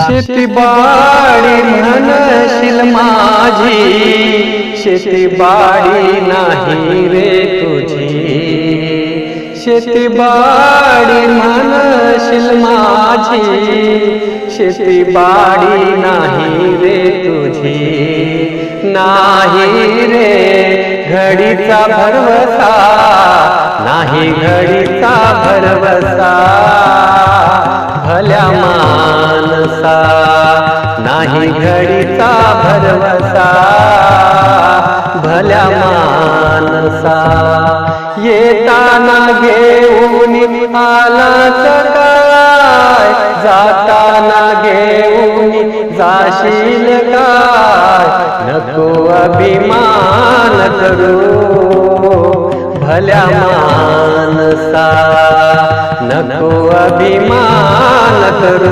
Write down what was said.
शेतीबाडी म्हणशील माझी, शेतीबाडी नाही रे तुझी. शेतीबाडी म्हणशील माझी, शेतीबाडी नाही रे तुझी. नाही रे घडीचा भरवसा, नाही घडीचा भरवसा. भल्या मानसा नाही घडीचा भरवसा. भल्या मानसा येताना घेऊन आलाच काय, जाताना घेऊन जाशील काय. नको अभिमान करू भल्या मानसा, नको अभिमान करू.